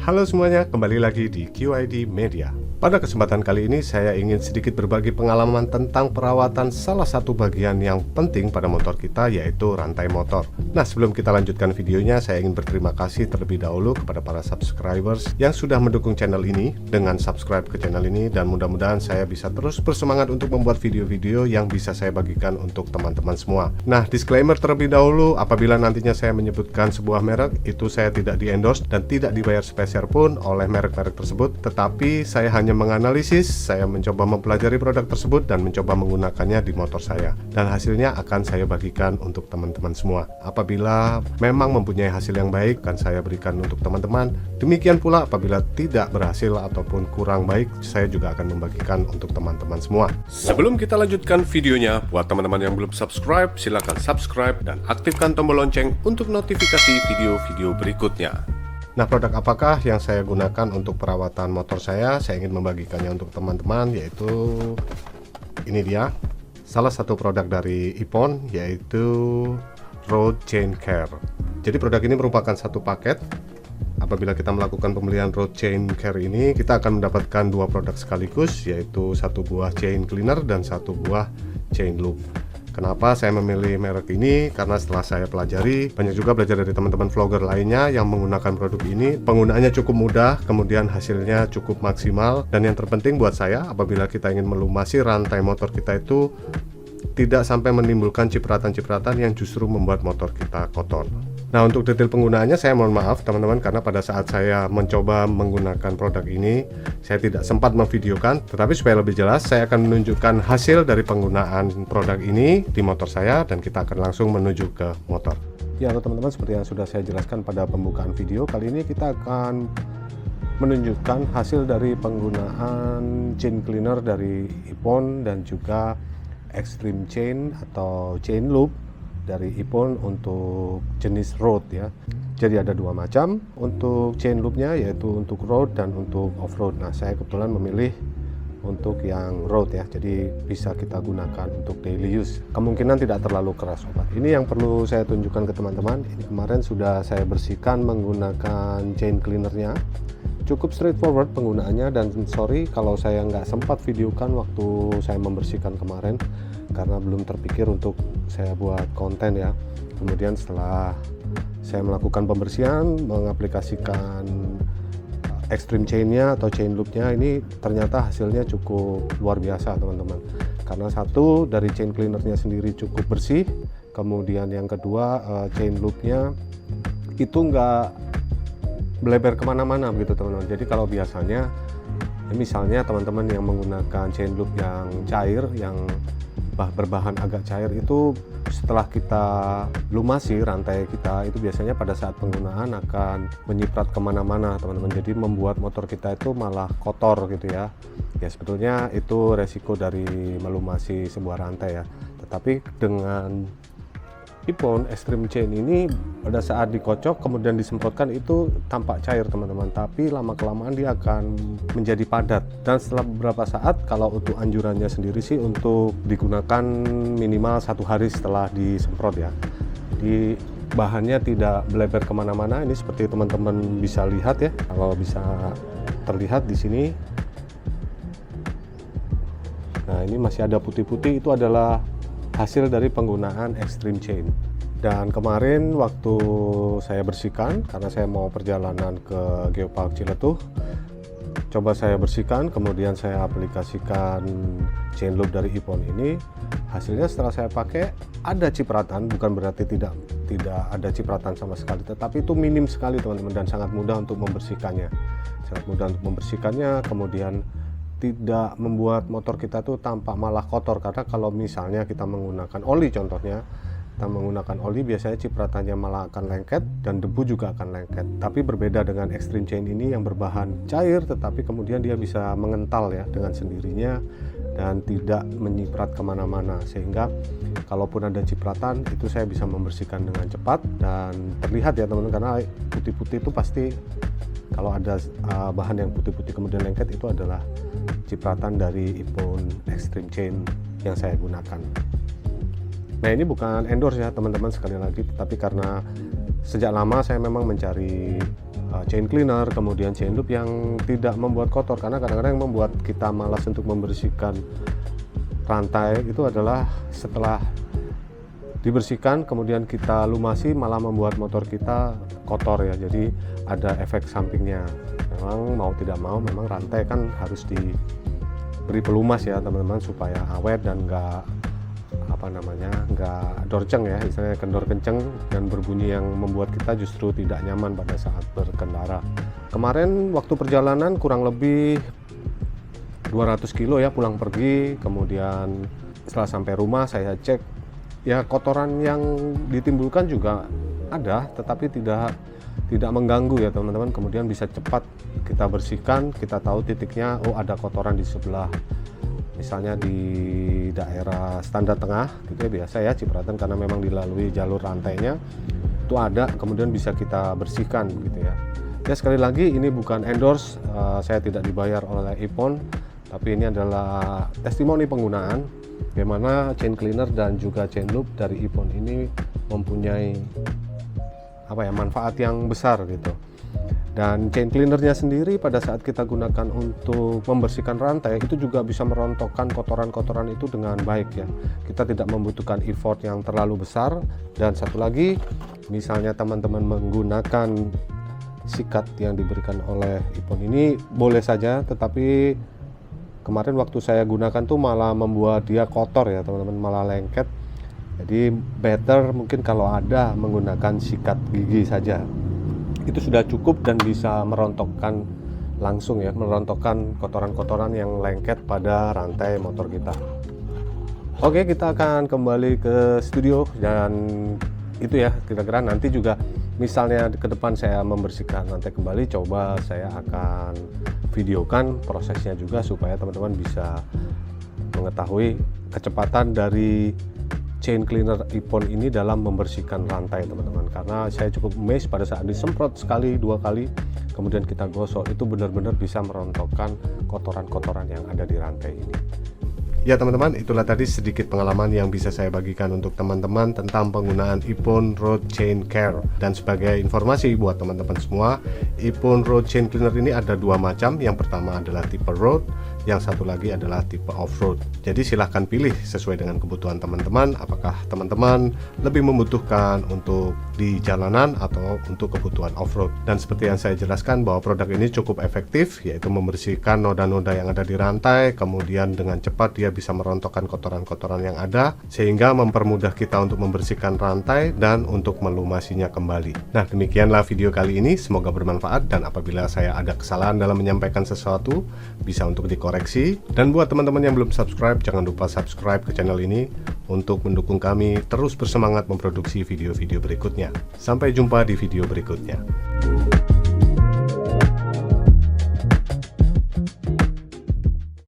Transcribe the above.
Halo semuanya, kembali lagi di QID Media. Pada kesempatan kali ini saya ingin sedikit berbagi pengalaman tentang perawatan salah satu bagian yang penting pada motor kita, yaitu rantai motor. Nah, sebelum kita lanjutkan videonya, saya ingin berterima kasih terlebih dahulu kepada para subscribers yang sudah mendukung channel ini dengan subscribe ke channel ini, dan mudah-mudahan saya bisa terus bersemangat untuk membuat video-video yang bisa saya bagikan untuk teman-teman semua. Nah, disclaimer terlebih dahulu, apabila nantinya saya menyebutkan sebuah merek, itu saya tidak di-endorse dan tidak dibayar spesial pun oleh merek-merek tersebut, tetapi saya hanya menganalisis, saya mencoba mempelajari produk tersebut dan mencoba menggunakannya di motor saya, dan hasilnya akan saya bagikan untuk teman-teman semua. Apabila memang mempunyai hasil yang baik, akan saya berikan untuk teman-teman. Demikian pula apabila tidak berhasil ataupun kurang baik, saya juga akan membagikan untuk teman-teman semua. Sebelum kita lanjutkan videonya, buat teman-teman yang belum subscribe, silahkan subscribe dan aktifkan tombol lonceng untuk notifikasi video-video berikutnya. Nah, produk apakah yang saya gunakan untuk perawatan motor saya? Saya ingin membagikannya untuk teman-teman, yaitu ini dia, salah satu produk dari Ippon, yaitu Road Chain Care. Jadi produk ini merupakan satu paket. Apabila kita melakukan pembelian Road Chain Care ini, kita akan mendapatkan dua produk sekaligus, yaitu satu buah chain cleaner dan satu buah chain loop. Kenapa saya memilih merek ini? Karena setelah saya pelajari, banyak juga belajar dari teman-teman vlogger lainnya yang menggunakan produk ini. Penggunaannya cukup mudah, kemudian hasilnya cukup maksimal, dan yang terpenting buat saya, apabila kita ingin melumasi rantai motor kita itu tidak sampai menimbulkan cipratan-cipratan yang justru membuat motor kita kotor. Nah, untuk detail penggunaannya saya mohon maaf teman-teman, karena pada saat saya mencoba menggunakan produk ini saya tidak sempat memvideokan, tetapi supaya lebih jelas saya akan menunjukkan hasil dari penggunaan produk ini di motor saya, dan kita akan langsung menuju ke motor. Ya, teman-teman, seperti yang sudah saya jelaskan pada pembukaan video, kali ini kita akan menunjukkan hasil dari penggunaan chain cleaner dari Ippon dan juga Extreme Chain atau chain loop dari Ippon untuk jenis road ya. Jadi ada dua macam untuk chain loopnya, yaitu untuk road dan untuk off-road. Nah, saya kebetulan memilih untuk yang road ya, jadi bisa kita gunakan untuk daily use. Kemungkinan tidak terlalu keras obat. Ini yang perlu saya tunjukkan ke teman-teman. Ini kemarin sudah saya bersihkan menggunakan chain cleanernya. Cukup straightforward penggunaannya, dan sorry kalau saya nggak sempat videokan waktu saya membersihkan kemarin karena belum terpikir untuk saya buat konten ya. Kemudian setelah saya melakukan pembersihan, mengaplikasikan extreme chainnya atau chain loopnya, ini ternyata hasilnya cukup luar biasa teman-teman. Karena satu, dari chain cleanernya sendiri cukup bersih, kemudian yang kedua chain loopnya itu nggak melebar kemana-mana begitu teman-teman. Jadi kalau biasanya misalnya teman-teman yang menggunakan chain loop yang cair, yang berbahan agak cair, itu setelah kita lumasi rantai kita, itu biasanya pada saat penggunaan akan menyiprat kemana-mana teman-teman. Jadi membuat motor kita itu malah kotor gitu ya. Ya sebetulnya itu resiko dari melumasi sebuah rantai ya. Tetapi dengan Ippon Extreme Chain ini pada saat dikocok kemudian disemprotkan itu tampak cair teman-teman, tapi lama-kelamaan dia akan menjadi padat, dan setelah beberapa saat, kalau untuk anjurannya sendiri sih untuk digunakan minimal 1 hari setelah disemprot ya. Jadi bahannya tidak melebar kemana-mana. Ini seperti teman-teman bisa lihat ya, kalau bisa terlihat di sini. Nah, ini masih ada putih-putih, itu adalah hasil dari penggunaan Extreme Chain. Dan kemarin waktu saya bersihkan, karena saya mau perjalanan ke Geopark Ciletuh, coba saya bersihkan, kemudian saya aplikasikan chain loop dari Ippon ini. Hasilnya setelah saya pakai ada cipratan, bukan berarti tidak ada cipratan sama sekali, tetapi itu minim sekali teman-teman, dan sangat mudah untuk membersihkannya. Kemudian tidak membuat motor kita tuh tampak malah kotor. Karena kalau misalnya kita menggunakan oli, contohnya kita menggunakan oli, biasanya cipratannya malah akan lengket dan debu juga akan lengket. Tapi berbeda dengan Extreme Chain ini yang berbahan cair, tetapi kemudian dia bisa mengental ya dengan sendirinya dan tidak menyiprat kemana-mana, sehingga kalaupun ada cipratan itu saya bisa membersihkan dengan cepat dan terlihat ya teman-teman. Karena putih-putih itu pasti, kalau ada bahan yang putih-putih kemudian lengket, itu adalah cipratan dari Ippon Extreme Chain yang saya gunakan. Nah, ini bukan endorse ya teman-teman, sekali lagi, tetapi karena sejak lama saya memang mencari chain cleaner, kemudian chain loop yang tidak membuat kotor, karena kadang-kadang yang membuat kita malas untuk membersihkan rantai itu adalah setelah dibersihkan kemudian kita lumasi malah membuat motor kita kotor ya. Jadi ada efek sampingnya. Memang mau tidak mau memang rantai kan harus diberi pelumas ya teman-teman, supaya awet dan nggak dorceng ya, istilahnya kendor kenceng dan berbunyi yang membuat kita justru tidak nyaman pada saat berkendara. Kemarin waktu perjalanan kurang lebih 200 kilo ya pulang pergi, kemudian setelah sampai rumah saya cek ya, kotoran yang ditimbulkan juga ada tetapi tidak mengganggu ya teman-teman. Kemudian bisa cepat kita bersihkan, kita tahu titiknya, oh ada kotoran di sebelah, misalnya di daerah standar tengah gitu ya, biasa ya cipratan karena memang dilalui jalur rantainya itu ada, kemudian bisa kita bersihkan gitu ya. Ya sekali lagi ini bukan endorse, saya tidak dibayar oleh Ippon, tapi ini adalah testimoni penggunaan bagaimana chain cleaner dan juga chain loop dari Ippon ini mempunyai manfaat yang besar gitu. Dan chain cleanernya sendiri pada saat kita gunakan untuk membersihkan rantai itu juga bisa merontokkan kotoran-kotoran itu dengan baik ya. Kita tidak membutuhkan effort yang terlalu besar. Dan satu lagi, misalnya teman-teman menggunakan sikat yang diberikan oleh Ippon ini boleh saja, tetapi kemarin waktu saya gunakan tuh malah membuat dia kotor ya teman-teman, malah lengket. Jadi better mungkin kalau ada menggunakan sikat gigi saja, itu sudah cukup dan bisa merontokkan langsung ya, merontokkan kotoran-kotoran yang lengket pada rantai motor kita. Oke, kita akan kembali ke studio dan itu ya, kira-kira nanti juga misalnya ke depan saya membersihkan rantai kembali, coba saya akan videokan prosesnya juga supaya teman-teman bisa mengetahui kecepatan dari chain cleaner Ippon ini dalam membersihkan rantai teman-teman. Karena saya cukup amazed pada saat disemprot sekali dua kali kemudian kita gosok, itu benar-benar bisa merontokkan kotoran-kotoran yang ada di rantai ini. Ya teman-teman, itulah tadi sedikit pengalaman yang bisa saya bagikan untuk teman-teman tentang penggunaan Ippon Road Chain Care. Dan sebagai informasi buat teman-teman semua, Ippon Road Chain Cleaner ini ada dua macam. Yang pertama adalah tipe road, yang satu lagi adalah tipe off-road. Jadi silahkan pilih sesuai dengan kebutuhan teman-teman, apakah teman-teman lebih membutuhkan untuk di jalanan atau untuk kebutuhan off-road. Dan seperti yang saya jelaskan bahwa produk ini cukup efektif, yaitu membersihkan noda-noda yang ada di rantai, kemudian dengan cepat dia bisa merontokkan kotoran-kotoran yang ada, sehingga mempermudah kita untuk membersihkan rantai dan untuk melumasinya kembali. Nah, demikianlah video kali ini, semoga bermanfaat, dan apabila saya ada kesalahan dalam menyampaikan sesuatu, bisa untuk dikoreksi. Dan buat teman-teman yang belum subscribe, jangan lupa subscribe ke channel ini untuk mendukung kami terus bersemangat memproduksi video-video berikutnya. Sampai jumpa di video berikutnya.